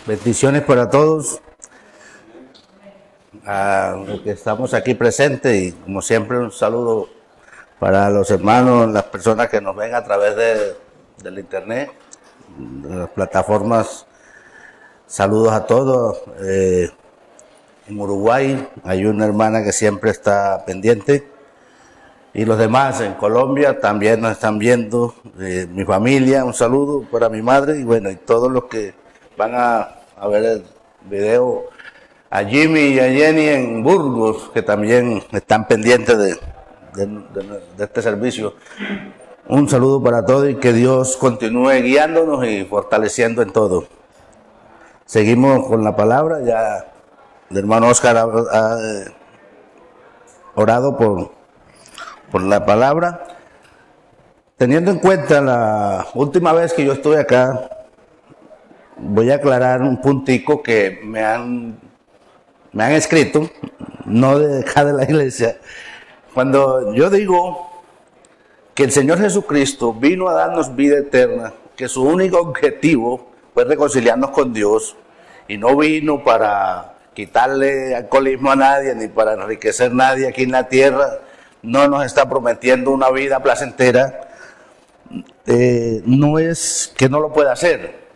Bendiciones para todos, a los que estamos aquí presentes, y como siempre un saludo para los hermanos, las personas que nos ven a través del internet, de las plataformas. Saludos a todos. En Uruguay hay una hermana que siempre está pendiente, y los demás en Colombia también nos están viendo. Mi familia, un saludo para mi madre, y bueno, y todos los que van a ver el video, a Jimmy y a Jenny en Burgos, que también están pendientes de este servicio. Un saludo para todos y que Dios continúe guiándonos y fortaleciendo en todo. Seguimos con la palabra. Ya el hermano Oscar ha orado por la palabra. Teniendo en cuenta la última vez que yo estuve acá, voy a aclarar un puntico que me han escrito, no de acá de la iglesia. Cuando yo digo que el Señor Jesucristo vino a darnos vida eterna, que su único objetivo fue reconciliarnos con Dios, y no vino para quitarle alcoholismo a nadie, ni para enriquecer a nadie aquí en la tierra, no nos está prometiendo una vida placentera, no es que no lo pueda hacer.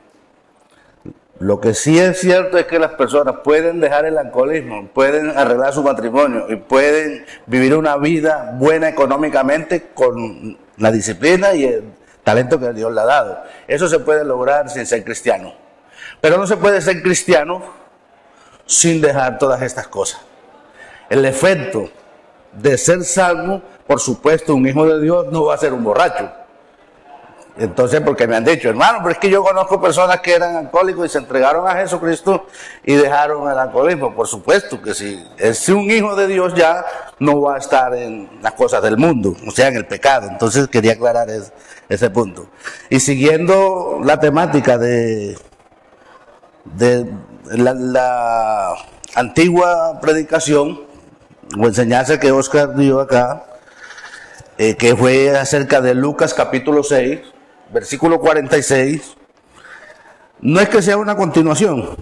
Lo que sí es cierto es que las personas pueden dejar el alcoholismo, pueden arreglar su matrimonio y pueden vivir una vida buena económicamente con la disciplina y el talento que Dios le ha dado. Eso se puede lograr sin ser cristiano. Pero no se puede ser cristiano sin dejar todas estas cosas. El efecto de ser salvo, por supuesto, un hijo de Dios no va a ser un borracho. Entonces, porque me han dicho, hermano, pero es que yo conozco personas que eran alcohólicos y se entregaron a Jesucristo y dejaron el alcoholismo. Por supuesto que si es un hijo de Dios ya no va a estar en las cosas del mundo, o sea, en el pecado. Entonces quería aclarar ese punto. Y siguiendo la temática de la antigua predicación o enseñanza que Oscar dio acá, que fue acerca de Lucas capítulo 6, versículo 46, no es que sea una continuación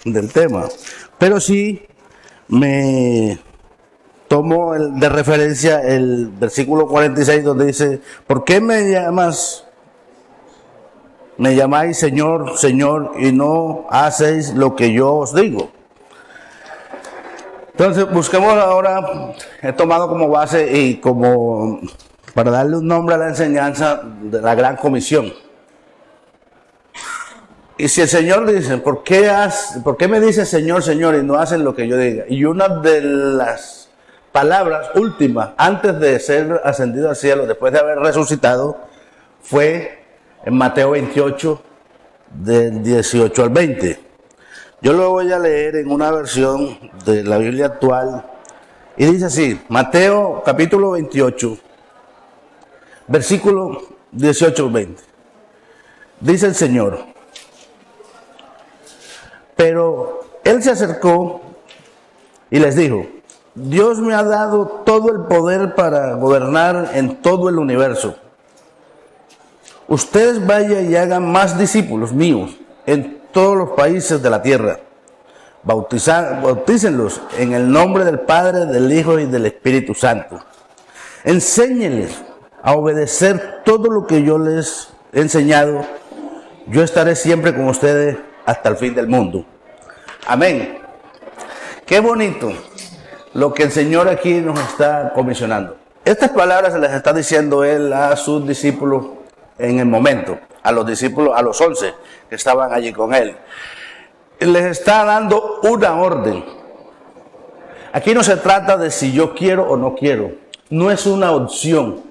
del tema, pero sí me tomo de referencia el versículo 46, donde dice: ¿por qué me llamáis Señor, Señor, y no hacéis lo que yo os digo? Entonces busquemos ahora, he tomado como base y como para darle un nombre a la enseñanza de la Gran Comisión. Y si el Señor dice, ¿por qué me dices Señor, Señor, y no hacen lo que yo diga? Y una de las palabras últimas antes de ser ascendido al cielo, después de haber resucitado, fue en Mateo 28, del 18 al 20. Yo lo voy a leer en una versión de la Biblia actual, y dice así: Mateo capítulo 28, versículo 18 al 20. Dice el Señor: pero Él se acercó y les dijo: Dios me ha dado todo el poder para gobernar en todo el universo. Ustedes vayan y hagan más discípulos míos en todos los países de la tierra. Bautícenlos en el nombre del Padre, del Hijo y del Espíritu Santo. Enséñenles a obedecer todo lo que yo les he enseñado. Yo estaré siempre con ustedes hasta el fin del mundo. Amén. Qué bonito lo que el Señor aquí nos está comisionando. Estas palabras se las está diciendo Él a sus discípulos en el momento, a los discípulos, a los 11 que estaban allí con Él. Les está dando una orden. Aquí no se trata de si yo quiero o no quiero. No es una opción.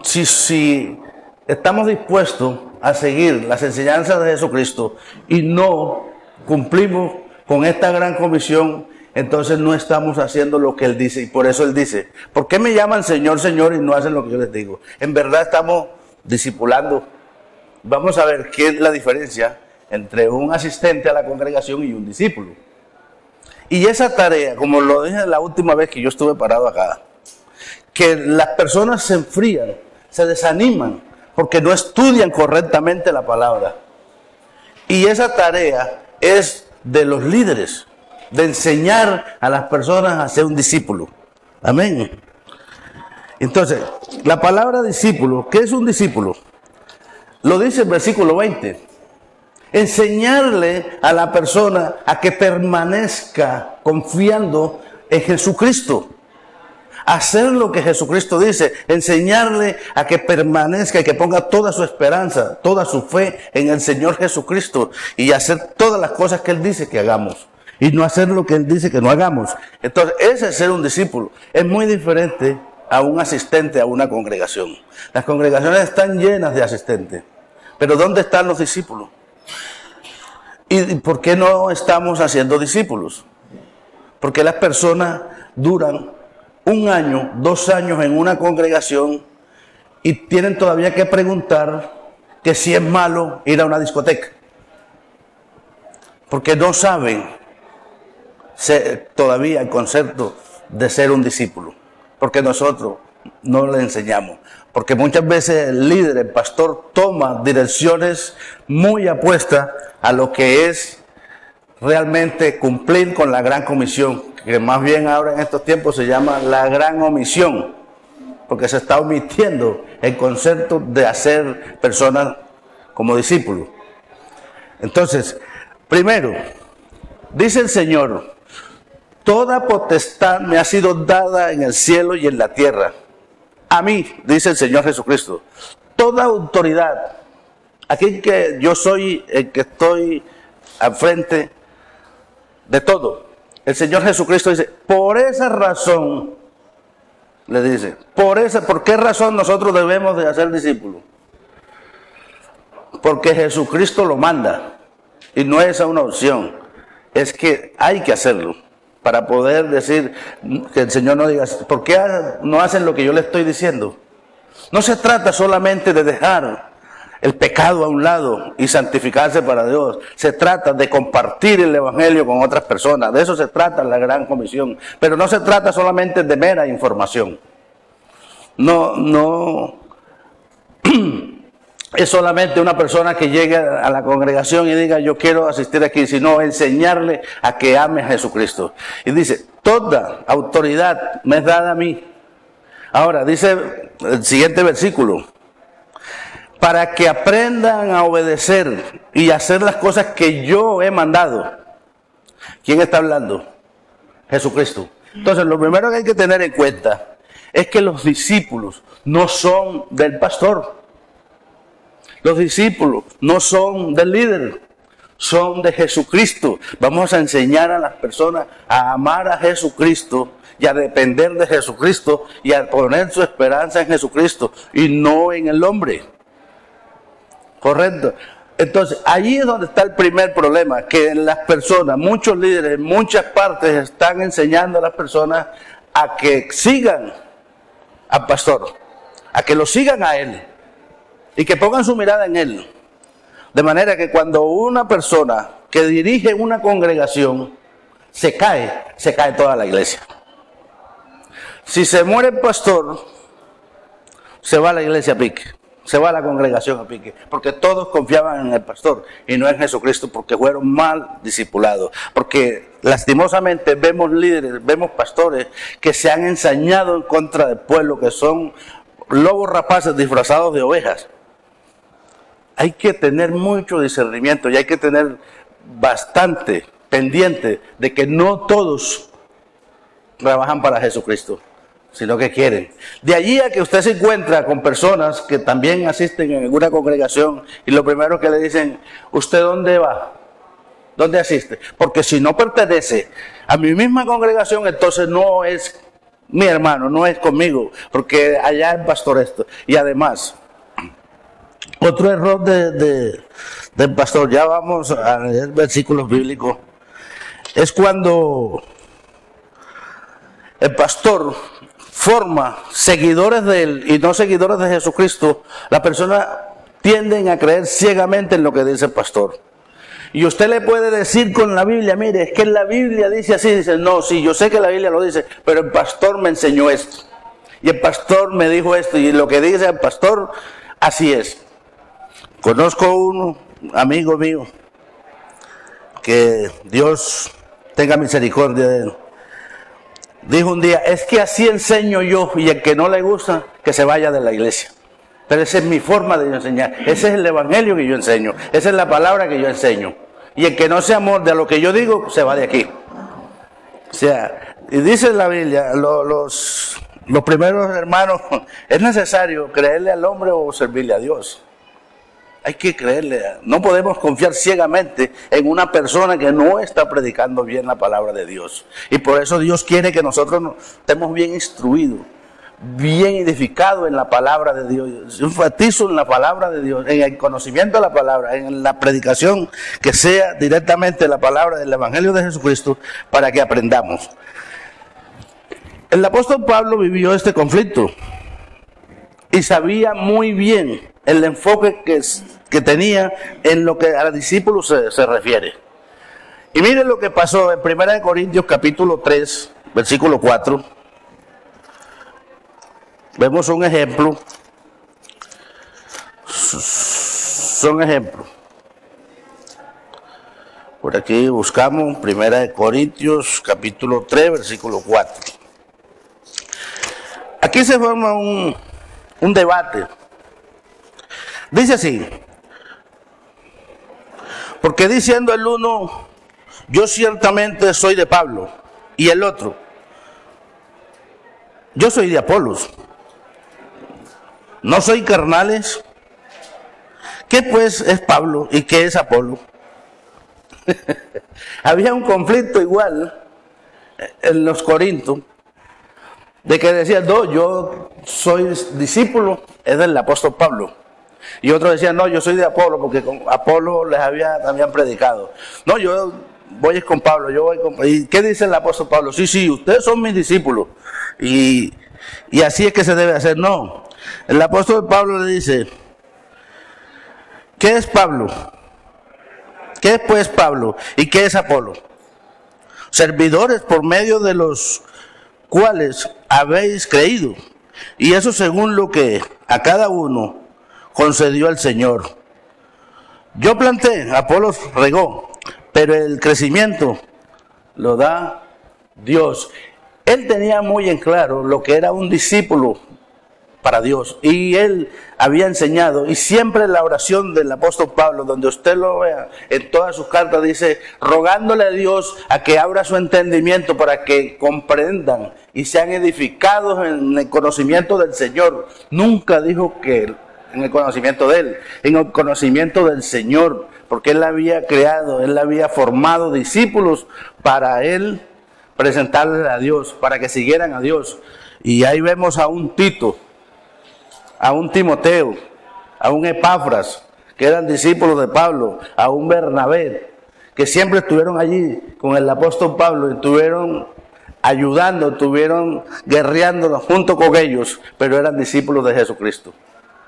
Si estamos dispuestos a seguir las enseñanzas de Jesucristo y no cumplimos con esta gran comisión, entonces no estamos haciendo lo que Él dice. Y por eso Él dice: ¿por qué me llaman Señor, Señor y no hacen lo que yo les digo? En verdad estamos discipulando. Vamos a ver qué es la diferencia entre un asistente a la congregación y un discípulo. Y esa tarea, como lo dije la última vez que yo estuve parado acá, que las personas se enfrían, se desaniman, porque no estudian correctamente la palabra. Y esa tarea es de los líderes, de enseñar a las personas a ser un discípulo. Amén. Entonces, la palabra discípulo, ¿qué es un discípulo? Lo dice el versículo 20. Enseñarle a la persona a que permanezca confiando en Jesucristo. Hacer lo que Jesucristo dice, enseñarle a que permanezca y que ponga toda su esperanza, toda su fe en el Señor Jesucristo y hacer todas las cosas que Él dice que hagamos y no hacer lo que Él dice que no hagamos. Entonces, ese es ser un discípulo. Es muy diferente a un asistente a una congregación. Las congregaciones están llenas de asistentes, pero ¿dónde están los discípulos? ¿Y por qué no estamos haciendo discípulos? Porque las personas duran 1 año, 2 años en una congregación y tienen todavía que preguntar que si es malo ir a una discoteca. Porque no saben todavía el concepto de ser un discípulo. Porque nosotros no le enseñamos. Porque muchas veces el líder, el pastor, toma direcciones muy apuestas a lo que es realmente cumplir con la gran comisión, que más bien ahora en estos tiempos se llama la gran omisión, porque se está omitiendo el concepto de hacer personas como discípulos. Entonces, primero, dice el Señor, toda potestad me ha sido dada en el cielo y en la tierra. A mí, dice el Señor Jesucristo, toda autoridad. Aquí que yo soy el que estoy al frente de todo. El Señor Jesucristo dice, por esa razón, le dice, ¿por qué razón nosotros debemos de hacer discípulos? Porque Jesucristo lo manda. Y no es una opción. Es que hay que hacerlo. Para poder decir que el Señor no diga, ¿por qué no hacen lo que yo le estoy diciendo? No se trata solamente de dejar el pecado a un lado y santificarse para Dios. Se trata de compartir el Evangelio con otras personas. De eso se trata la gran comisión. Pero no se trata solamente de mera información. No es solamente una persona que llegue a la congregación y diga yo quiero asistir aquí, sino enseñarle a que ame a Jesucristo. Y dice, toda autoridad me es dada a mí. Ahora, dice el siguiente versículo, para que aprendan a obedecer y hacer las cosas que yo he mandado. ¿Quién está hablando? Jesucristo. Entonces, lo primero que hay que tener en cuenta es que los discípulos no son del pastor. Los discípulos no son del líder, son de Jesucristo. Vamos a enseñar a las personas a amar a Jesucristo y a depender de Jesucristo y a poner su esperanza en Jesucristo y no en el hombre. Correcto. Entonces, allí es donde está el primer problema, que las personas, muchos líderes en muchas partes están enseñando a las personas a que sigan al pastor, a que lo sigan a él. Y que pongan su mirada en Él. De manera que cuando una persona que dirige una congregación se cae toda la iglesia. Si se muere el pastor, se va a la iglesia a pique. Se va a la congregación a pique. Porque todos confiaban en el pastor y no en Jesucristo porque fueron mal discipulados. Porque lastimosamente vemos líderes, vemos pastores que se han ensañado en contra del pueblo, que son lobos rapaces disfrazados de ovejas. Hay que tener mucho discernimiento y hay que tener bastante pendiente de que no todos trabajan para Jesucristo, sino que quieren. De allí a que usted se encuentra con personas que también asisten en alguna congregación y lo primero que le dicen, ¿usted dónde va? ¿Dónde asiste? Porque si no pertenece a mi misma congregación, entonces no es mi hermano, no es conmigo, porque allá es pastor esto. Y además, otro error del pastor, ya vamos a leer versículos bíblicos, es cuando el pastor forma seguidores de él y no seguidores de Jesucristo. Las personas tienden a creer ciegamente en lo que dice el pastor. Y usted le puede decir con la Biblia, mire, es que la Biblia dice así, dice, no, sí, yo sé que la Biblia lo dice, pero el pastor me enseñó esto. Y el pastor me dijo esto, y lo que dice el pastor, así es. Conozco un amigo mío que Dios tenga misericordia de él, dijo un día: es que así enseño yo, y el que no le gusta, que se vaya de la iglesia. Pero esa es mi forma de enseñar, ese es el evangelio que yo enseño, esa es la palabra que yo enseño. Y el que no se amolde a lo que yo digo, se va de aquí. O sea, y dice la Biblia, los primeros hermanos, es necesario creerle al hombre o servirle a Dios. Hay que creerle, no podemos confiar ciegamente en una persona que no está predicando bien la palabra de Dios. Y por eso Dios quiere que nosotros estemos bien instruidos, bien edificados en la palabra de Dios. Yo enfatizo en la palabra de Dios, en el conocimiento de la palabra, en la predicación que sea directamente la palabra del Evangelio de Jesucristo, para que aprendamos. El apóstol Pablo vivió este conflicto y sabía muy bien el enfoque que tenía en lo que a los discípulos se refiere. Y miren lo que pasó en 1 Corintios capítulo 3, versículo 4. Vemos un ejemplo. Son ejemplos. Por aquí buscamos 1 Corintios capítulo 3, versículo 4. Aquí se forma un debate. Dice así: porque diciendo el uno, yo ciertamente soy de Pablo, y el otro, yo soy de Apolos. ¿No soy carnales? ¿Qué pues es Pablo y qué es Apolo? Había un conflicto igual en los Corintios, de que decían: no, yo soy discípulo, es del apóstol Pablo. Y otros decían: no, yo soy de Apolo, porque con Apolo les habían predicado. No, yo voy con Pablo, yo voy con... ¿Y qué dice el apóstol Pablo? Sí, ustedes son mis discípulos. Y así es que se debe hacer. No, el apóstol Pablo le dice: ¿qué es Pablo? ¿Qué es pues Pablo? ¿Y qué es Apolo? Servidores por medio de los cuales habéis creído, y eso según lo que a cada uno concedió el Señor. Yo planté, Apolos regó, pero el crecimiento lo da Dios. Él tenía muy en claro lo que era un discípulo para Dios, y él había enseñado, y siempre en la oración del apóstol Pablo, donde usted lo vea, en todas sus cartas dice: rogándole a Dios a que abra su entendimiento para que comprendan y sean edificados en el conocimiento del Señor. Nunca dijo que en el conocimiento de él, en el conocimiento del Señor, porque él había creado, él había formado discípulos para él presentarles a Dios, para que siguieran a Dios. Y ahí vemos a un Tito, a un Timoteo, a un Epafras, que eran discípulos de Pablo, a un Bernabé, que siempre estuvieron allí con el apóstol Pablo, y estuvieron ayudando, estuvieron guerreando junto con ellos, pero eran discípulos de Jesucristo.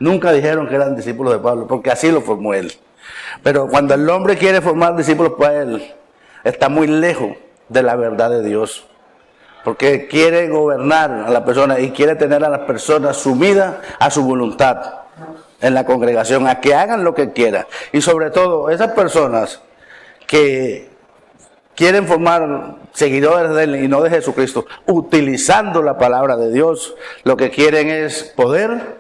Nunca dijeron que eran discípulos de Pablo, porque así lo formó él. Pero cuando el hombre quiere formar discípulos para él, está muy lejos de la verdad de Dios, porque quiere gobernar a la persona y quiere tener a las personas sumidas a su voluntad en la congregación, a que hagan lo que quieran. Y sobre todo esas personas que quieren formar seguidores de él y no de Jesucristo, utilizando la palabra de Dios, lo que quieren es poder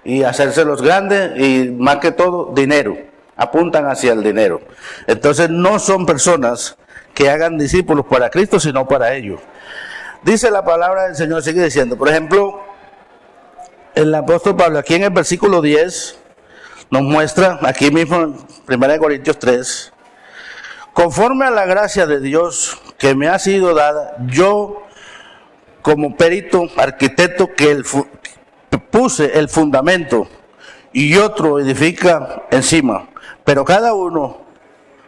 y hacerse los grandes, y más que todo dinero, apuntan hacia el dinero. Entonces no son personas que hagan discípulos para Cristo, sino para ellos. Dice la palabra del Señor, sigue diciendo, por ejemplo, el apóstol Pablo aquí en el versículo 10 nos muestra, aquí mismo en 1 Corintios 3, conforme a la gracia de Dios que me ha sido dada, yo como perito, arquitecto, que puse el fundamento y otro edifica encima, pero cada uno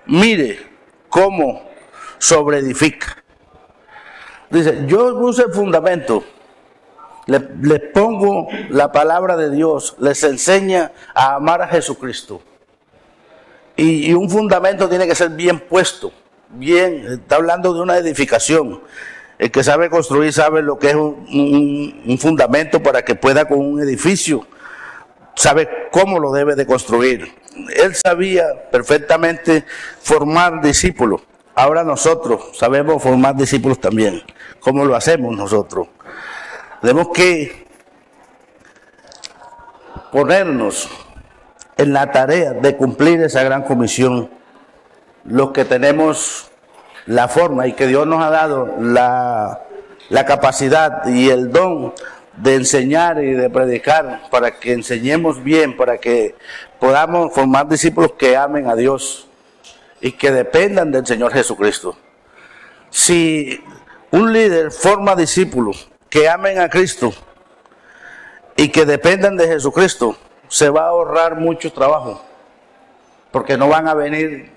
mire cómo sobreedifica. Dice, yo puse el fundamento, les pongo la palabra de Dios, les enseña a amar a Jesucristo. Y un fundamento tiene que ser bien puesto, bien, está hablando de una edificación. El que sabe construir sabe lo que es un fundamento para que pueda con un edificio sabe cómo lo debe de construir. Él sabía perfectamente formar discípulos. Ahora nosotros sabemos formar discípulos también. ¿Cómo lo hacemos nosotros? Tenemos que ponernos en la tarea de cumplir esa gran comisión. Los que tenemos la forma y que Dios nos ha dado la capacidad y el don de enseñar y de predicar, para que enseñemos bien, para que podamos formar discípulos que amen a Dios y que dependan del Señor Jesucristo. Si un líder forma discípulos que amen a Cristo y que dependan de Jesucristo, se va a ahorrar mucho trabajo, porque no van a venir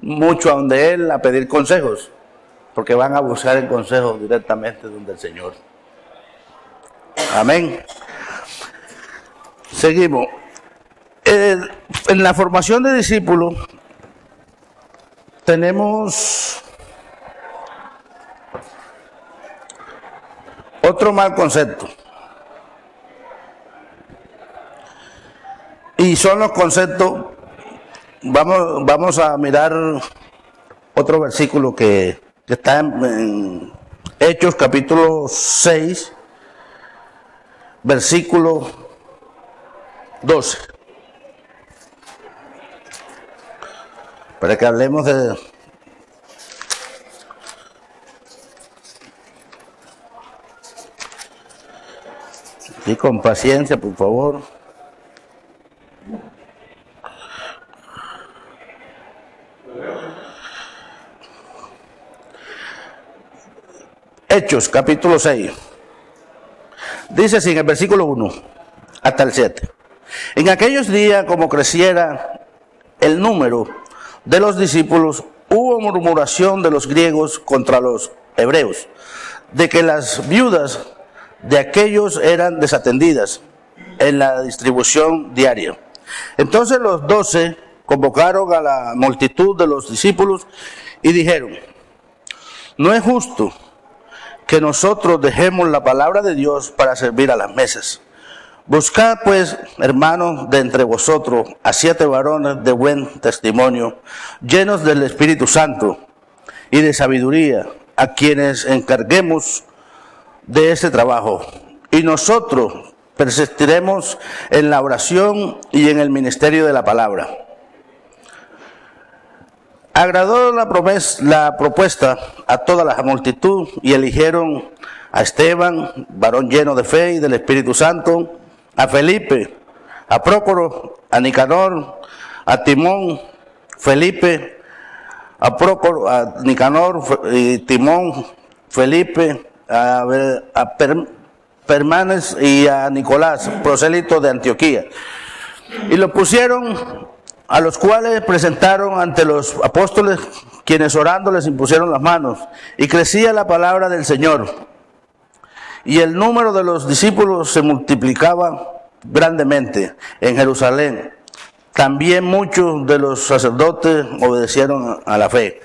mucho a donde Él a pedir consejos, porque van a buscar el consejo directamente donde el Señor. Amén. Seguimos. En la formación de discípulos tenemos otro mal concepto. Y son los conceptos. Vamos a mirar otro versículo que está en Hechos capítulo 6, versículo 12. Para que hablemos de... Y con paciencia, por favor. Hechos, capítulo 6. Dice así en el versículo 1 hasta el 7. En aquellos días, como creciera el número de los discípulos, hubo murmuración de los griegos contra los hebreos, de que las viudas de aquellos eran desatendidas en la distribución diaria. Entonces los 12 convocaron a la multitud de los discípulos y dijeron: no es justo que nosotros dejemos la palabra de Dios para servir a las mesas. Buscad pues, hermanos, de entre vosotros a 7 varones de buen testimonio, llenos del Espíritu Santo y de sabiduría, a quienes encarguemos de ese trabajo. Y nosotros persistiremos en la oración y en el ministerio de la palabra. Agradó la propuesta a toda la multitud y eligieron a Esteban, varón lleno de fe y del Espíritu Santo, a Felipe, a Prócoro, a Nicanor, a Timón, Felipe, a Prócoro, a Nicanor, y Timón, Felipe, a Permanes y a Nicolás, prosélito de Antioquía. Y lo pusieron, a los cuales presentaron ante los apóstoles, quienes orando les impusieron las manos, y crecía la palabra del Señor, y el número de los discípulos se multiplicaba grandemente en Jerusalén. También muchos de los sacerdotes obedecieron a la fe.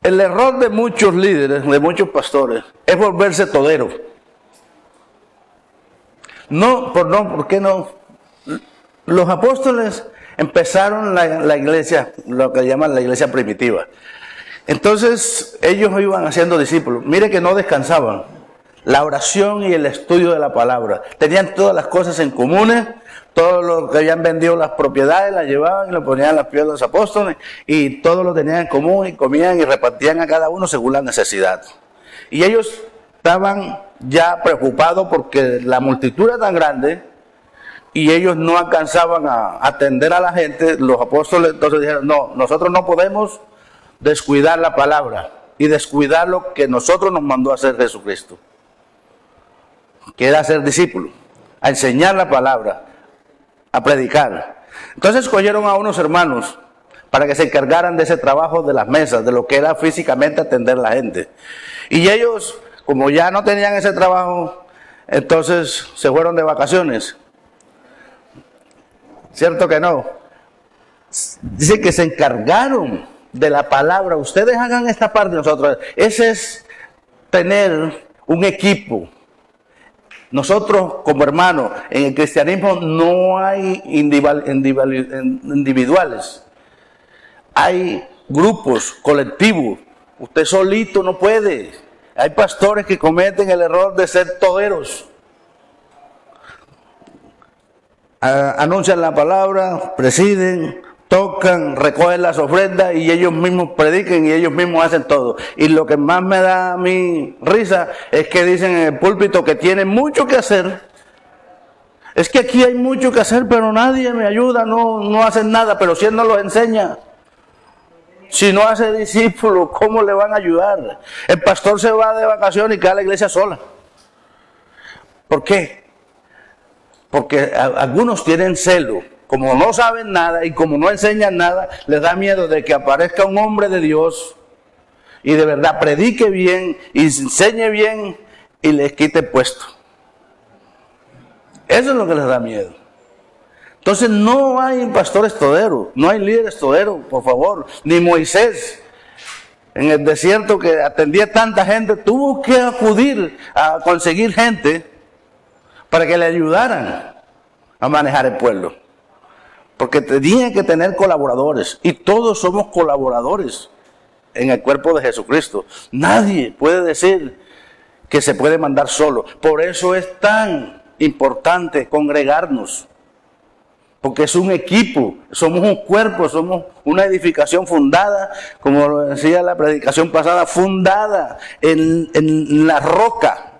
El error de muchos líderes, de muchos pastores, es volverse todero. ¿Por qué no? Los apóstoles empezaron la iglesia, lo que llaman la iglesia primitiva. Entonces ellos iban haciendo discípulos. Mire que no descansaban. La oración y el estudio de la palabra. Tenían todas las cosas en común. Todos los que habían vendido las propiedades las llevaban y lo ponían a los pies de los apóstoles. Y todos lo tenían en común y comían y repartían a cada uno según la necesidad. Y ellos estaban ya preocupados porque la multitud era tan grande y ellos no alcanzaban a atender a la gente. Los apóstoles entonces dijeron: no, nosotros no podemos descuidar la palabra y descuidar lo que nosotros nos mandó a hacer Jesucristo, que era ser discípulos, a enseñar la palabra, a predicar. Entonces escogieron a unos hermanos para que se encargaran de ese trabajo de las mesas, de lo que era físicamente atender a la gente. Y ellos, como ya no tenían ese trabajo, entonces se fueron de vacaciones. ¿Cierto que no? Dice que se encargaron de la palabra. Ustedes hagan esta parte de nosotros. Ese es tener un equipo Nosotros como hermanos, en el cristianismo no hay individuales, hay grupos, colectivos. Usted solito no puede. Hay pastores que cometen el error de ser toderos. Anuncian la palabra, presiden, tocan, recogen las ofrendas y ellos mismos predican y ellos mismos hacen todo. Y lo que más me da a mí risa es que dicen en el púlpito que tienen mucho que hacer. Es que aquí hay mucho que hacer, pero nadie me ayuda, no hacen nada, pero si él no los enseña. Si no hace discípulos, ¿cómo le van a ayudar? El pastor se va de vacaciones y queda la iglesia sola. ¿Por qué? Porque algunos tienen celo. Como no saben nada y como no enseñan nada, les da miedo de que aparezca un hombre de Dios y de verdad predique bien y enseñe bien y les quite el puesto. Eso es lo que les da miedo. Entonces no hay pastores toderos, no hay líderes toderos, por favor. Ni Moisés en el desierto, que atendía tanta gente, tuvo que acudir a conseguir gente para que le ayudaran a manejar el pueblo. Porque tenían que tener colaboradores y todos somos colaboradores en el cuerpo de Jesucristo. Nadie puede decir que se puede mandar solo. Por eso es tan importante congregarnos. Porque es un equipo, somos un cuerpo, somos una edificación fundada, como lo decía la predicación pasada, fundada en la roca,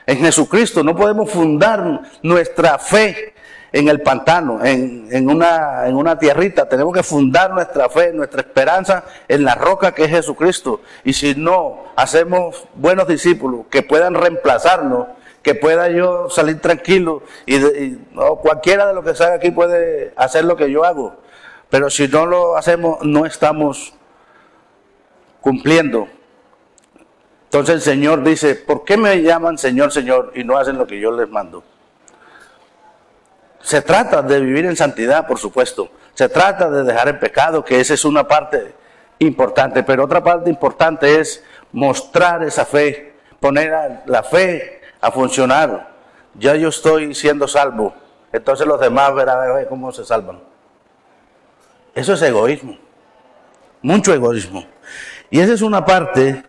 en Jesucristo. No podemos fundar nuestra fe en el pantano, en una tierrita. Tenemos que fundar nuestra fe, nuestra esperanza en la roca que es Jesucristo. Y si no hacemos buenos discípulos que puedan reemplazarnos, que pueda yo salir tranquilo y cualquiera de los que salga aquí puede hacer lo que yo hago, pero si no lo hacemos no estamos cumpliendo. Entonces el Señor dice: ¿por qué me llaman Señor, Señor y no hacen lo que yo les mando? Se trata de vivir en santidad, por supuesto. Se trata de dejar el pecado, que esa es una parte importante, pero otra parte importante es mostrar esa fe, poner la fe a funcionar. Ya yo estoy siendo salvo, entonces los demás verán cómo se salvan. Eso es egoísmo, mucho egoísmo. Y esa es una parte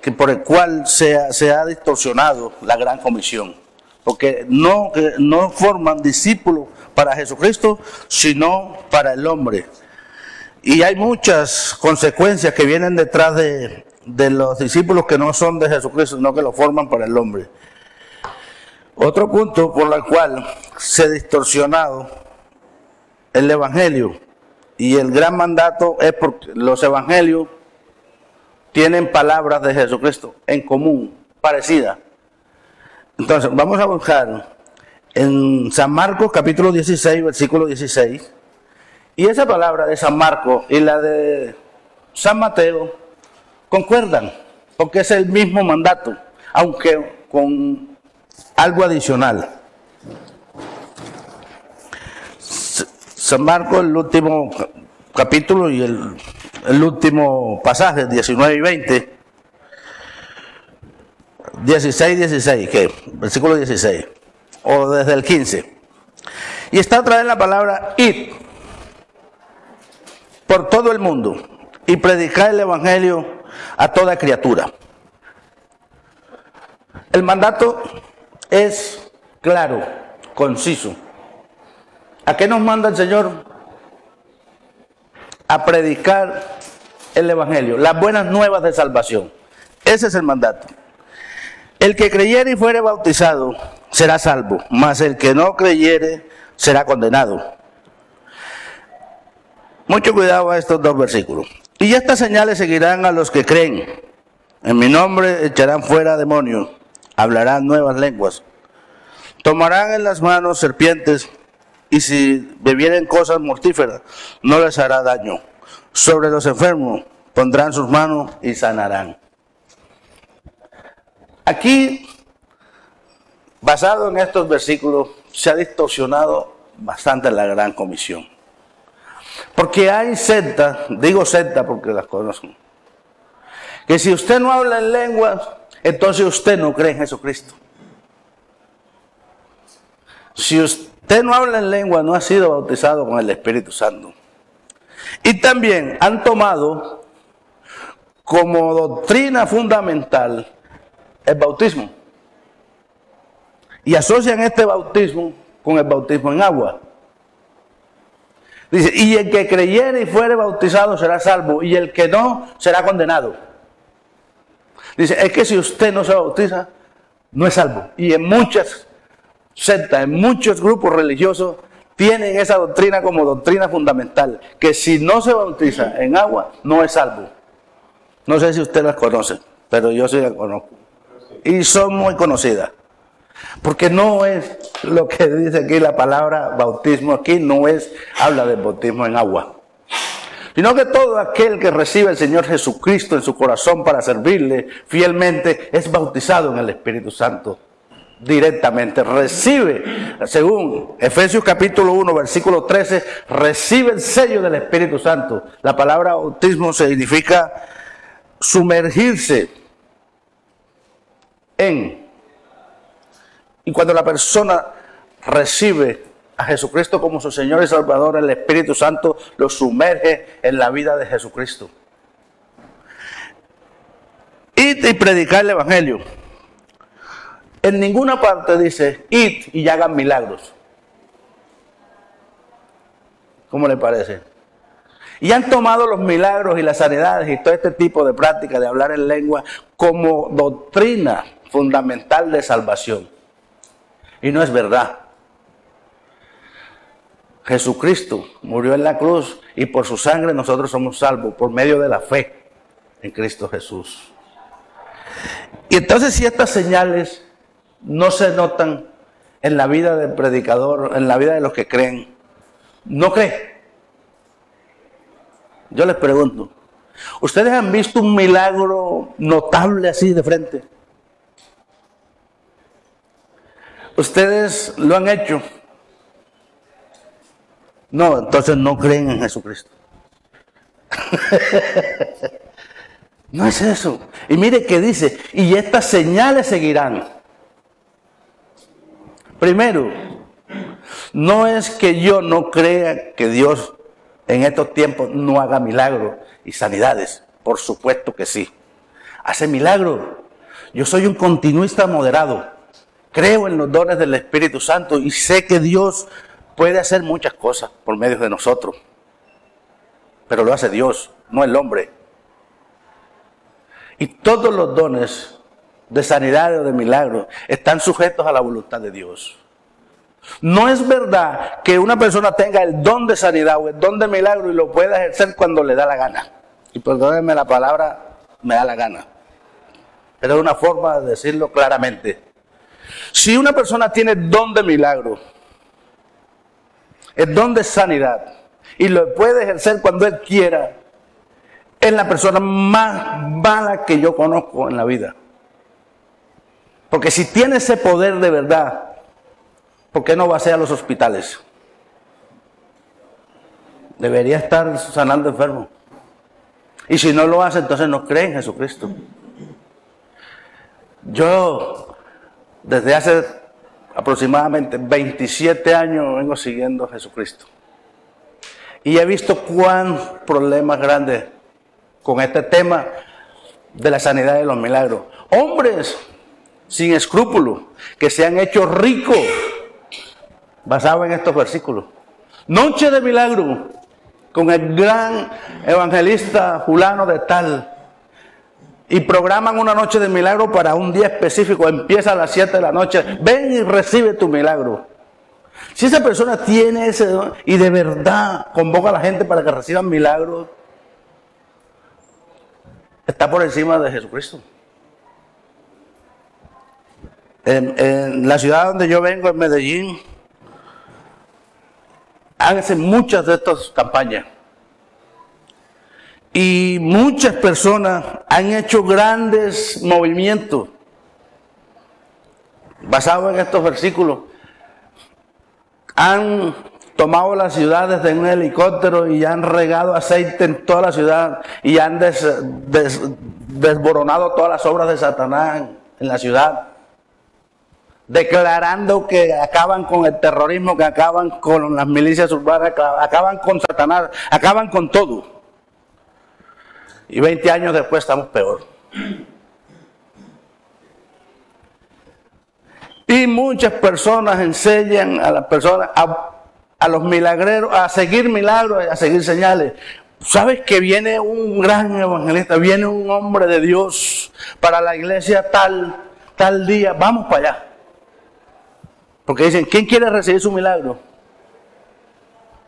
que por el cual se ha distorsionado la gran comisión, porque no forman discípulos para Jesucristo, sino para el hombre. Y hay muchas consecuencias que vienen detrás de los discípulos que no son de Jesucristo, sino que lo forman para el hombre. Otro punto por el cual se ha distorsionado el evangelio y el gran mandato es porque los evangelios tienen palabras de Jesucristo en común, parecidas. Entonces vamos a buscar en San Marcos capítulo 16, versículo 16, y esa palabra de San Marcos y la de San Mateo concuerdan, porque es el mismo mandato, aunque con algo adicional. San Marcos, el último capítulo y el último pasaje, 19 y 20, 16, ¿qué? Versículo 16, o desde el 15. Y está otra vez la palabra id por todo el mundo y predicar el evangelio a toda criatura. El mandato es claro, conciso. ¿A qué nos manda el Señor? A predicar el evangelio, las buenas nuevas de salvación. Ese es el mandato. El que creyere y fuere bautizado será salvo, mas el que no creyere será condenado. Mucho cuidado a estos dos versículos. Y estas señales seguirán a los que creen. En mi nombre echarán fuera demonios, hablarán nuevas lenguas, tomarán en las manos serpientes, y si bebieren cosas mortíferas no les hará daño. Sobre los enfermos pondrán sus manos y sanarán. Aquí, basado en estos versículos, se ha distorsionado bastante la gran comisión. Porque hay sectas, digo sectas porque las conozco, que si usted no habla en lenguas, entonces usted no cree en Jesucristo. Si usted no habla en lengua, no ha sido bautizado con el Espíritu Santo. Y también han tomado como doctrina fundamental el bautismo. Y asocian este bautismo con el bautismo en agua. Dice, y el que creyere y fuere bautizado será salvo, y el que no será condenado. Dice, es que si usted no se bautiza, no es salvo. Y en muchas sectas, en muchos grupos religiosos, tienen esa doctrina como doctrina fundamental, que si no se bautiza en agua, no es salvo. No sé si usted las conoce, pero yo sí las conozco. Y son muy conocidas. Porque no es lo que dice aquí la palabra bautismo, aquí no es, habla del bautismo en agua. Sino que todo aquel que recibe al Señor Jesucristo en su corazón para servirle fielmente, es bautizado en el Espíritu Santo. Directamente, recibe, según Efesios capítulo 1, versículo 13, recibe el sello del Espíritu Santo. La palabra bautismo significa sumergirse en. Y cuando la persona recibe a Jesucristo como su Señor y Salvador, el Espíritu Santo lo sumerge en la vida de Jesucristo. Id y predicar el Evangelio. En ninguna parte dice, id y hagan milagros. ¿Cómo le parece? Y han tomado los milagros y las sanidades y todo este tipo de práctica de hablar en lengua como doctrina fundamental de salvación. Y no es verdad. Jesucristo murió en la cruz y por su sangre nosotros somos salvos por medio de la fe en Cristo Jesús. Y entonces, si estas señales no se notan en la vida del predicador, en la vida de los que creen, ¿no cree? Yo les pregunto, ¿ustedes han visto un milagro notable así de frente? ¿Ustedes lo han hecho? No, entonces no creen en Jesucristo. No es eso. Y mire que dice, y estas señales seguirán. Primero, no es que yo no crea que Dios en estos tiempos no haga milagros y sanidades. Por supuesto que sí. Hace milagros. Yo soy un continuista moderado. Creo en los dones del Espíritu Santo y sé que Dios puede hacer muchas cosas por medio de nosotros. Pero lo hace Dios, no el hombre. Y todos los dones de sanidad o de milagro están sujetos a la voluntad de Dios. No es verdad que una persona tenga el don de sanidad o el don de milagro y lo pueda ejercer cuando le da la gana. Y perdónenme la palabra, me da la gana. Pero es una forma de decirlo claramente. Si una persona tiene don de milagro, el don de sanidad, y lo puede ejercer cuando él quiera, es la persona más mala que yo conozco en la vida. Porque si tiene ese poder de verdad, ¿por qué no va a ser a los hospitales? Debería estar sanando enfermos. Y si no lo hace, entonces no cree en Jesucristo. Yo, desde hace aproximadamente 27 años, vengo siguiendo a Jesucristo. Y he visto cuán problemas grandes con este tema de la sanidad y los milagros. Hombres sin escrúpulos que se han hecho ricos basado en estos versículos. Noche de milagro con el gran evangelista fulano de tal. Y programan una noche de milagro para un día específico. Empieza a las 7 de la noche. Ven y recibe tu milagro. Si esa persona tiene ese don y de verdad convoca a la gente para que reciban milagros, está por encima de Jesucristo. En la ciudad donde yo vengo, en Medellín, hacen muchas de estas campañas. Y muchas personas han hecho grandes movimientos basados en estos versículos. Han tomado las ciudades de un helicóptero y han regado aceite en toda la ciudad y han desboronado todas las obras de Satanás en la ciudad. declarando que acaban con el terrorismo, que acaban con las milicias urbanas, que acaban con Satanás, acaban con todo. Y 20 años después estamos peor. Y muchas personas enseñan a las personas, a los milagreros, a seguir milagros, a seguir señales. ¿Sabes que viene un gran evangelista, viene un hombre de Dios para la iglesia tal día? Vamos para allá. Porque dicen, ¿quién quiere recibir su milagro?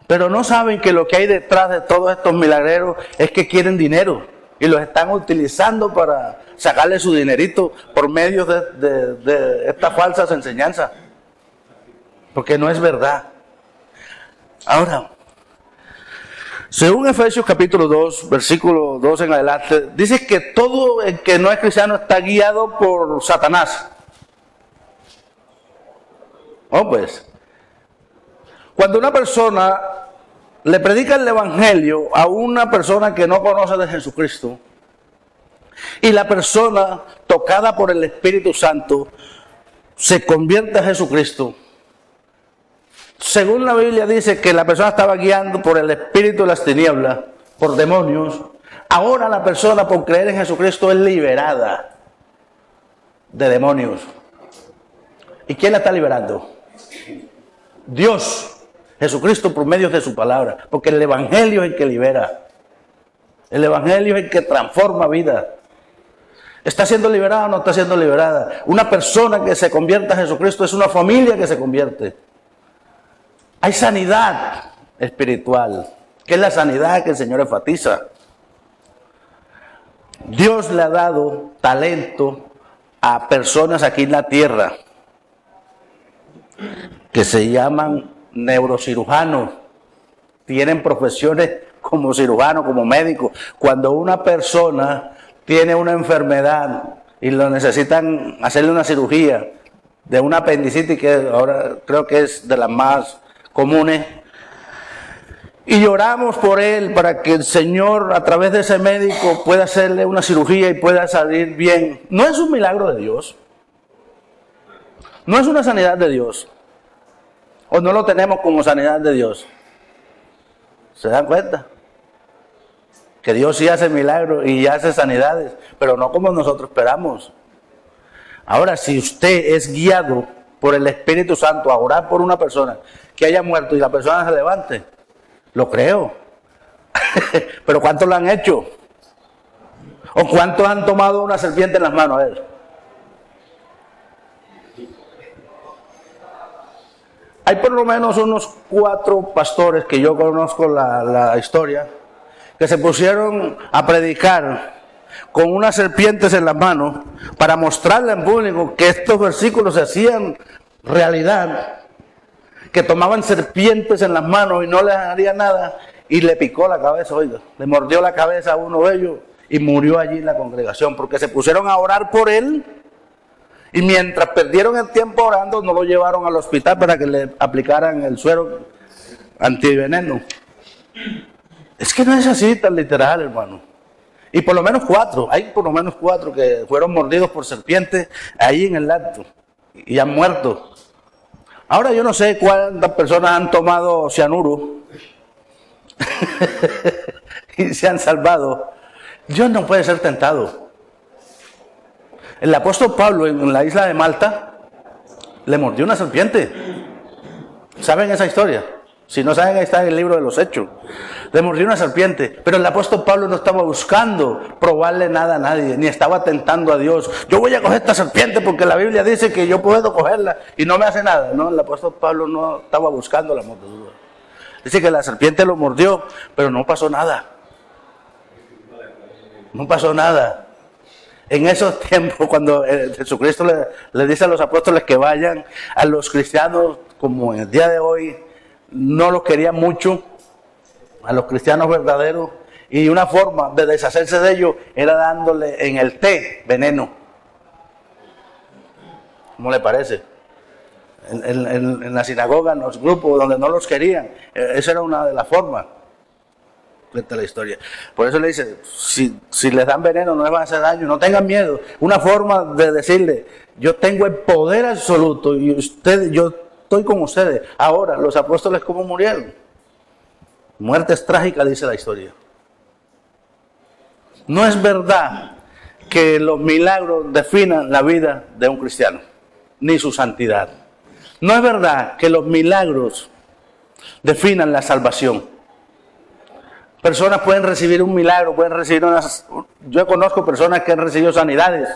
Pero no saben que lo que hay detrás de todos estos milagreros es que quieren dinero y los están utilizando para sacarle su dinerito por medio de estas falsas enseñanzas. Porque no es verdad. Ahora, según Efesios capítulo 2, versículo 2 en adelante, dice que todo el que no es cristiano está guiado por Satanás. Pues, cuando una persona le predica el evangelio a una persona que no conoce de Jesucristo, y la persona tocada por el Espíritu Santo se convierte a Jesucristo, según la Biblia dice que la persona estaba guiando por el espíritu de las tinieblas, por demonios. Ahora la persona, por creer en Jesucristo, es liberada de demonios. ¿Y quién la está liberando? Dios, Jesucristo, por medio de su palabra. Porque el evangelio es el que libera. El evangelio es el que transforma vida. ¿Está siendo liberada o no está siendo liberada? Una persona que se convierta a Jesucristo es una familia que se convierte. Hay sanidad espiritual, que es la sanidad que el Señor enfatiza. Dios le ha dado talento a personas aquí en la tierra que se llaman neurocirujanos. Tienen profesiones como cirujano, como médico. Cuando una persona tiene una enfermedad y lo necesitan hacerle una cirugía de una apendicitis, que ahora creo que es de las más comunes, y lloramos por él para que el Señor a través de ese médico pueda hacerle una cirugía y pueda salir bien. No es un milagro de Dios, no es una sanidad de Dios, o no lo tenemos como sanidad de Dios. ¿Se dan cuenta? Que Dios sí hace milagros y hace sanidades, pero no como nosotros esperamos. Ahora, si usted es guiado por el Espíritu Santo a orar por una persona que haya muerto y la persona se levante, lo creo. Pero ¿cuántos lo han hecho? ¿O cuántos han tomado una serpiente en las manos? A ver. Hay por lo menos unos 4 pastores que yo conozco la historia, que se pusieron a predicar con unas serpientes en las manos para mostrarle en público que estos versículos se hacían realidad, que tomaban serpientes en las manos y no les haría nada, y le picó la cabeza, oiga, le mordió la cabeza a uno de ellos y murió allí en la congregación, porque se pusieron a orar por él, y mientras perdieron el tiempo orando, no lo llevaron al hospital para que le aplicaran el suero antiveneno. Es que no es así tan literal, hermano. Y por lo menos 4, hay por lo menos 4 que fueron mordidos por serpientes ahí en el acto y han muerto. Ahora yo no sé cuántas personas han tomado cianuro y se han salvado. Dios no puede ser tentado. El apóstol Pablo en la isla de Malta le mordió una serpiente. ¿Saben esa historia? Si no saben, ahí está en el libro de los Hechos. Le mordió una serpiente, pero el apóstol Pablo no estaba buscando probarle nada a nadie, ni estaba tentando a Dios. Yo voy a coger esta serpiente porque la Biblia dice que yo puedo cogerla y no me hace nada. No, el apóstol Pablo no estaba buscando la mordedura. Dice que la serpiente lo mordió, pero no pasó nada. No pasó nada. En esos tiempos, cuando Jesucristo le dice a los apóstoles que vayan, a los cristianos, como en el día de hoy, no los querían mucho, a los cristianos verdaderos, y una forma de deshacerse de ellos era dándole en el té veneno. ¿Cómo le parece? En la sinagoga, en los grupos donde no los querían, esa era una de las formas. cuenta la historia. Por eso le dice, si les dan veneno no les van a hacer daño, no tengan miedo. Una forma de decirle, yo tengo el poder absoluto y ustedes, yo estoy con ustedes. Ahora, los apóstoles, ¿cómo murieron? Muertes trágicas, dice la historia. No es verdad que los milagros definan la vida de un cristiano, ni su santidad. No es verdad que los milagros definan la salvación. Personas pueden recibir un milagro, pueden recibir unas... Yo conozco personas que han recibido sanidades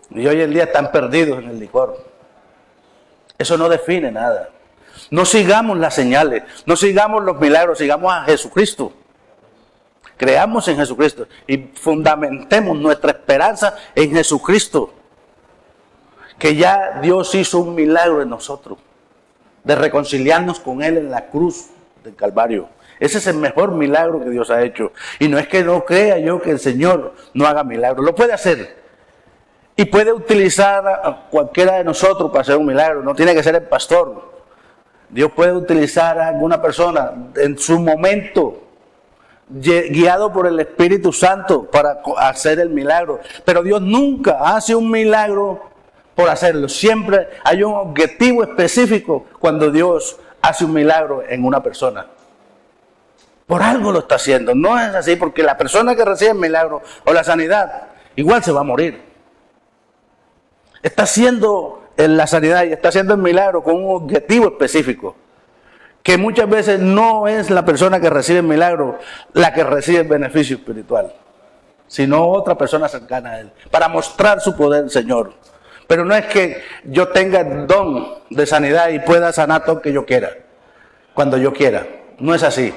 y hoy en día están perdidos en el licor. Eso no define nada. No sigamos las señales, no sigamos los milagros, sigamos a Jesucristo. Creamos en Jesucristo y fundamentemos nuestra esperanza en Jesucristo. Que ya Dios hizo un milagro en nosotros, de reconciliarnos con Él en la cruz del Calvario. Ese es el mejor milagro que Dios ha hecho. Y no es que no crea yo que el Señor no haga milagros, lo puede hacer. Y puede utilizar a cualquiera de nosotros para hacer un milagro, no tiene que ser el pastor. Dios puede utilizar a alguna persona en su momento, guiado por el Espíritu Santo para hacer el milagro. Pero Dios nunca hace un milagro por hacerlo. Siempre hay un objetivo específico cuando Dios hace un milagro en una persona. Por algo lo está haciendo. No es así porque la persona que recibe el milagro o la sanidad igual se va a morir. Está haciendo la sanidad y está haciendo el milagro con un objetivo específico. Que muchas veces no es la persona que recibe el milagro la que recibe el beneficio espiritual, sino otra persona cercana a Él, para mostrar su poder, Señor. Pero no es que yo tenga el don de sanidad y pueda sanar todo lo que yo quiera, cuando yo quiera. No es así.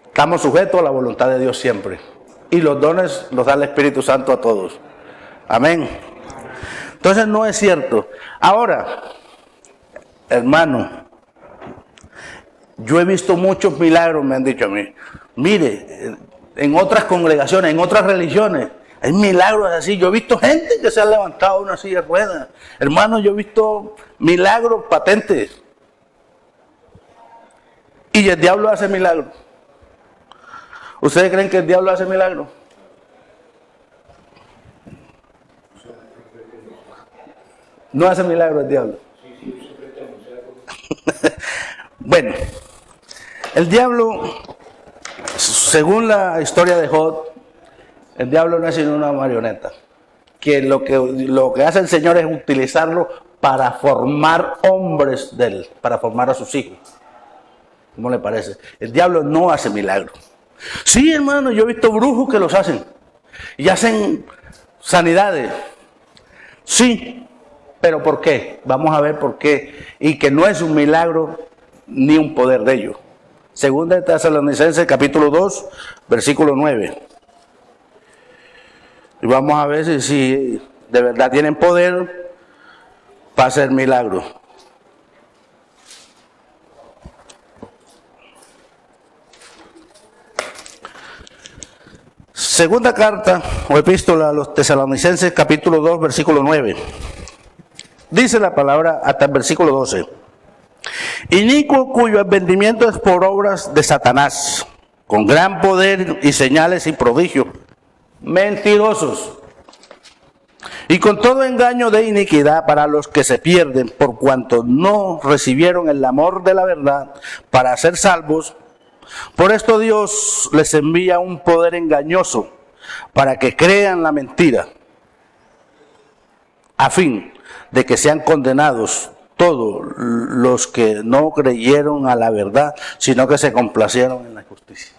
Estamos sujetos a la voluntad de Dios siempre. Y los dones los da el Espíritu Santo a todos. Amén. Entonces no es cierto. Ahora, hermano, yo he visto muchos milagros, me han dicho a mí. Mire, en otras congregaciones, en otras religiones, hay milagros así. Yo he visto gente que se ha levantado de una silla de ruedas. Hermano, yo he visto milagros patentes. Y el diablo hace milagros. ¿Ustedes creen que el diablo hace milagros? No hace milagros el diablo. Bueno, el diablo, según la historia de Job, el diablo no es sino una marioneta. Que lo que hace el Señor es utilizarlo para formar hombres de él, para formar a sus hijos. ¿Cómo le parece? El diablo no hace milagros. Sí, hermano, yo he visto brujos que los hacen. Y hacen sanidades. Sí, pero ¿por qué? Vamos a ver por qué. Y que no es un milagro ni un poder de ellos. Segunda de Tesalonicenses, capítulo 2, versículo 9. Y vamos a ver si de verdad tienen poder para hacer milagros. Segunda carta o epístola a los Tesalonicenses, capítulo 2, versículo 9. Dice la palabra hasta el versículo 12. Inicuo cuyo advenimiento es por obras de Satanás, con gran poder y señales y prodigios, mentirosos, y con todo engaño de iniquidad para los que se pierden, por cuanto no recibieron el amor de la verdad para ser salvos. Por esto Dios les envía un poder engañoso para que crean la mentira, a fin de que sean condenados todos los que no creyeron a la verdad, sino que se complacieron en la justicia.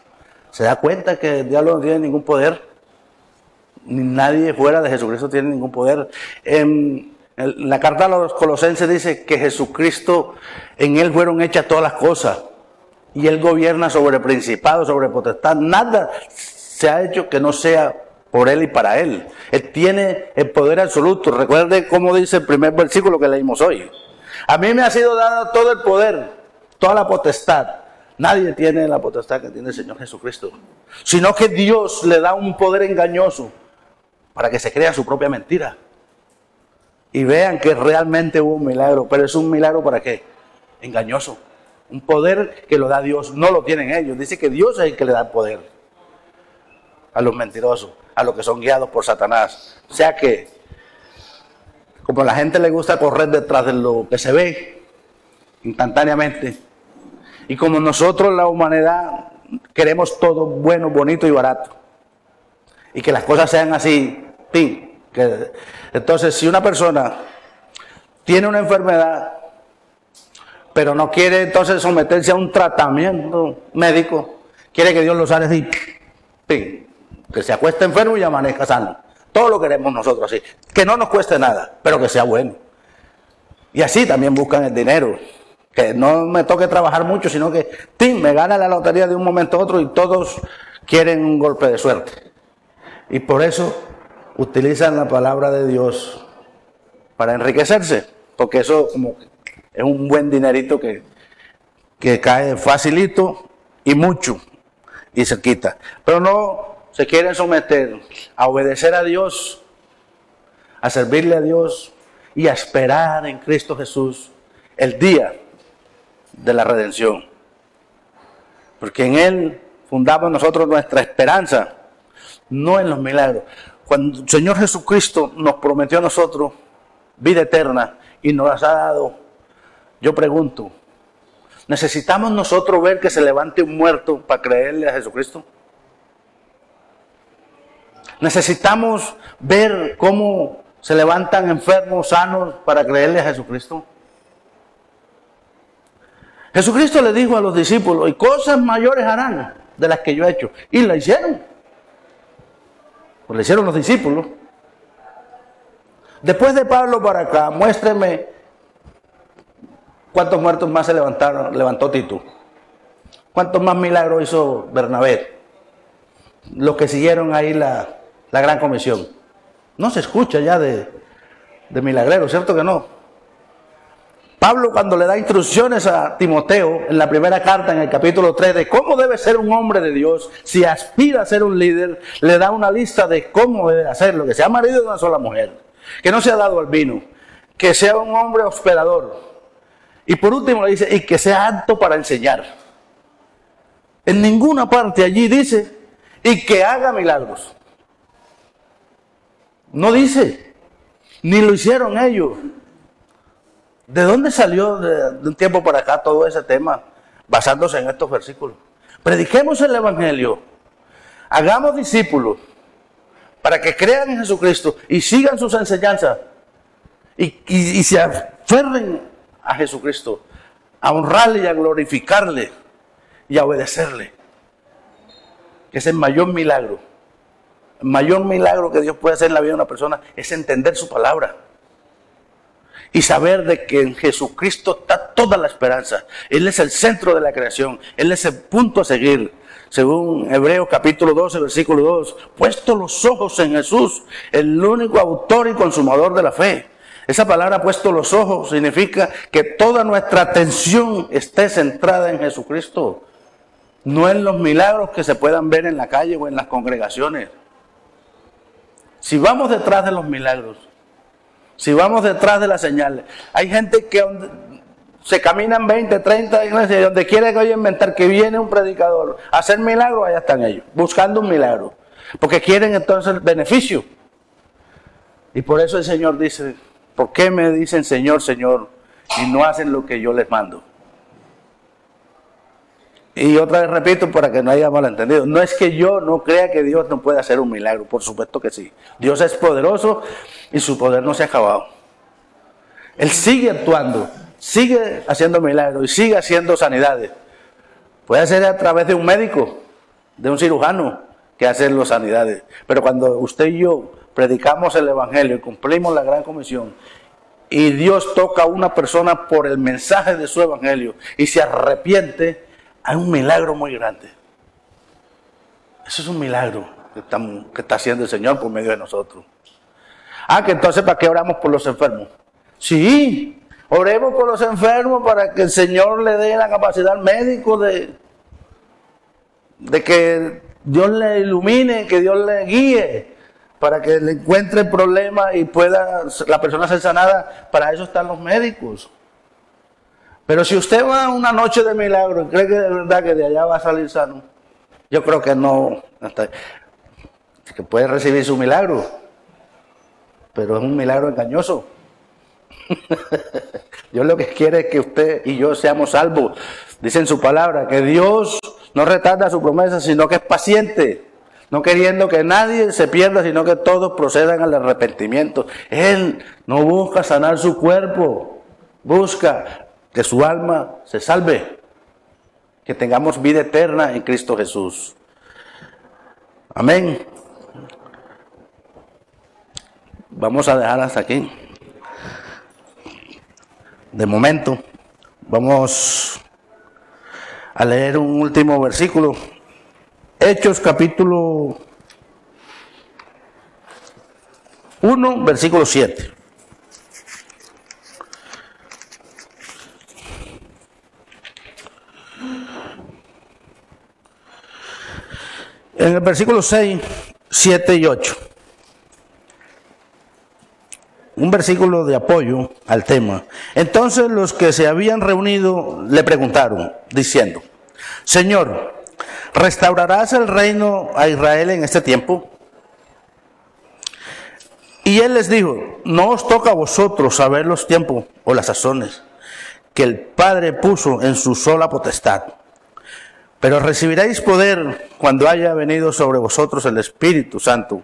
¿Se da cuenta que el diablo no tiene ningún poder? Ni nadie fuera de Jesucristo tiene ningún poder. En la carta a los Colosenses dice que Jesucristo, en Él fueron hechas todas las cosas. Y Él gobierna sobre principados, sobre potestad. Nada se ha hecho que no sea por Él y para Él. Él tiene el poder absoluto. Recuerde cómo dice el primer versículo que leímos hoy. A mí me ha sido dado todo el poder, toda la potestad. Nadie tiene la potestad que tiene el Señor Jesucristo. Sino que Dios le da un poder engañoso para que se crea su propia mentira. Y vean que realmente hubo un milagro. Pero es un milagro ¿para qué? Engañoso. Un poder que lo da Dios, no lo tienen ellos. Dice que Dios es el que le da el poder a los mentirosos, a los que son guiados por Satanás. O sea que, como a la gente le gusta correr detrás de lo que se ve instantáneamente, y como nosotros, la humanidad, queremos todo bueno, bonito y barato, y que las cosas sean así, ¡pim! Entonces, si una persona tiene una enfermedad, pero no quiere entonces someterse a un tratamiento médico, quiere que Dios lo sane así, ¡pim! Que se acueste enfermo y amanezca sano. Todo lo queremos nosotros así, que no nos cueste nada, pero que sea bueno. Y así también buscan el dinero, que no me toque trabajar mucho, sino que ¡pim! Me gana la lotería de un momento a otro y todos quieren un golpe de suerte. Y por eso utilizan la palabra de Dios para enriquecerse, porque eso como es un buen dinerito que cae facilito y mucho y se quita. Pero no se quieren someter a obedecer a Dios, a servirle a Dios y a esperar en Cristo Jesús el día de la redención. Porque en Él fundamos nosotros nuestra esperanza, no en los milagros. Cuando el Señor Jesucristo nos prometió a nosotros vida eterna y nos las ha dado, yo pregunto, ¿necesitamos nosotros ver que se levante un muerto para creerle a Jesucristo? ¿Necesitamos ver cómo se levantan enfermos, sanos, para creerle a Jesucristo? Jesucristo le dijo a los discípulos, y cosas mayores harán de las que yo he hecho. Y la hicieron. Pues la hicieron los discípulos. Después de Pablo para acá, muéstreme cuántos muertos más se levantó Tito. Cuántos más milagros hizo Bernabé. Los que siguieron ahí la gran comisión. No se escucha ya de milagreros, ¿cierto que no? Pablo, cuando le da instrucciones a Timoteo en la primera carta, en el capítulo 3, de cómo debe ser un hombre de Dios, si aspira a ser un líder, le da una lista de cómo debe hacerlo, que sea marido de una sola mujer, que no sea dado al vino, que sea un hombre hospedador, y por último le dice, y que sea apto para enseñar. En ninguna parte allí dice, y que haga milagros. No dice, ni lo hicieron ellos. ¿De dónde salió de un tiempo para acá todo ese tema? Basándose en estos versículos. Prediquemos el Evangelio. Hagamos discípulos para que crean en Jesucristo y sigan sus enseñanzas. Y se aferren a Jesucristo. A honrarle y a glorificarle y a obedecerle. Que es el mayor milagro. El mayor milagro que Dios puede hacer en la vida de una persona es entender su palabra. Y saber de que en Jesucristo está toda la esperanza. Él es el centro de la creación. Él es el punto a seguir. Según Hebreos capítulo 12, versículo 2. Puesto los ojos en Jesús, el único autor y consumador de la fe. Esa palabra puesto los ojos significa que toda nuestra atención esté centrada en Jesucristo. No en los milagros que se puedan ver en la calle o en las congregaciones. Si vamos detrás de los milagros, si vamos detrás de las señales, hay gente que se caminan 20, 30 iglesias y donde quiera que oye inventar que viene un predicador a hacer milagros, allá están ellos, buscando un milagro, porque quieren entonces el beneficio. Y por eso el Señor dice, ¿por qué me dicen Señor, Señor, y no hacen lo que yo les mando? Y otra vez repito para que no haya malentendido, no es que yo no crea que Dios no puede hacer un milagro, por supuesto que sí. Dios es poderoso y su poder no se ha acabado. Él sigue actuando, sigue haciendo milagros y sigue haciendo sanidades. Puede ser a través de un médico, de un cirujano que hace las sanidades. Pero cuando usted y yo predicamos el Evangelio y cumplimos la gran comisión y Dios toca a una persona por el mensaje de su Evangelio y se arrepiente, hay un milagro muy grande. Eso es un milagro que está haciendo el Señor por medio de nosotros. Que entonces ¿para qué oramos por los enfermos? Sí, oremos por los enfermos para que el Señor le dé la capacidad al médico de que Dios le ilumine, que Dios le guíe, para que le encuentre el problema y pueda la persona ser sanada. Para eso están los médicos. Pero si usted va a una noche de milagro y cree que de verdad que de allá va a salir sano, yo creo que no, que puede recibir su milagro, pero es un milagro engañoso. Dios lo que quiere es que usted y yo seamos salvos. Dice en su palabra que Dios no retarda su promesa, sino que es paciente, no queriendo que nadie se pierda, sino que todos procedan al arrepentimiento. Él no busca sanar su cuerpo, busca que su alma se salve, que tengamos vida eterna en Cristo Jesús. Amén. Vamos a dejar hasta aquí. De momento, vamos a leer un último versículo. Hechos capítulo 1, versículo 7. En el versículo 6, 7 y 8. Un versículo de apoyo al tema. Entonces los que se habían reunido le preguntaron, diciendo: Señor, ¿restaurarás el reino a Israel en este tiempo? Y él les dijo: no os toca a vosotros saber los tiempos o las sazones que el Padre puso en su sola potestad. Pero recibiréis poder cuando haya venido sobre vosotros el Espíritu Santo,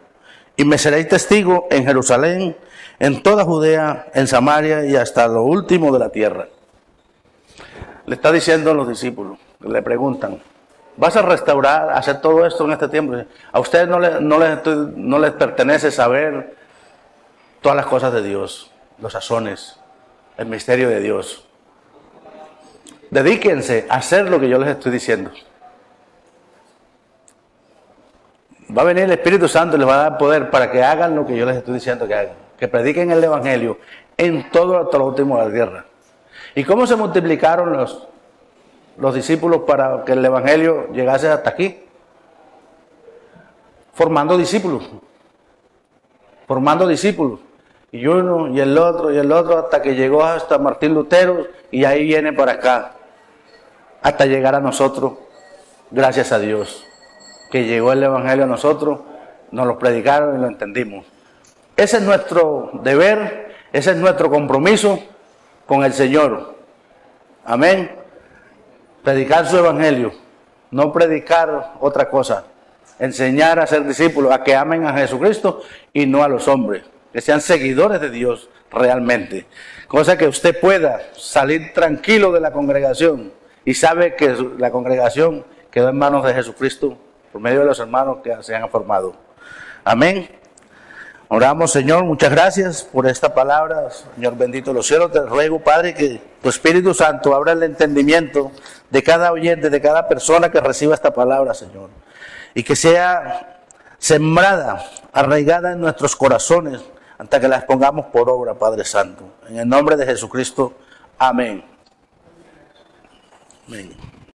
y me seréis testigo en Jerusalén, en toda Judea, en Samaria y hasta lo último de la tierra. Le está diciendo a los discípulos, le preguntan: ¿vas a restaurar, hacer todo esto en este tiempo? A ustedes no les pertenece saber todas las cosas de Dios, los sazones, el misterio de Dios. Dedíquense a hacer lo que yo les estoy diciendo. Va a venir el Espíritu Santo y les va a dar poder para que hagan lo que yo les estoy diciendo que hagan. Que prediquen el Evangelio en todo hasta lo último de la tierra. ¿Y cómo se multiplicaron los discípulos para que el Evangelio llegase hasta aquí? Formando discípulos. Formando discípulos. Y uno, y el otro, hasta que llegó hasta Martín Lutero, y ahí viene para acá. Hasta llegar a nosotros, gracias a Dios. Que llegó el Evangelio a nosotros, nos lo predicaron y lo entendimos. Ese es nuestro deber, ese es nuestro compromiso con el Señor. Amén. Predicar su Evangelio, no predicar otra cosa. Enseñar a ser discípulos, a que amen a Jesucristo y no a los hombres. Que sean seguidores de Dios realmente. Cosa que usted pueda salir tranquilo de la congregación y sabe que la congregación quedó en manos de Jesucristo por medio de los hermanos que se han formado. Amén. Oramos, Señor, muchas gracias por esta palabra. Señor bendito de los cielos, te ruego, Padre, que tu Espíritu Santo abra el entendimiento de cada oyente, de cada persona que reciba esta palabra, Señor. Y que sea sembrada, arraigada en nuestros corazones, hasta que las pongamos por obra, Padre Santo. En el nombre de Jesucristo, amén. Amén.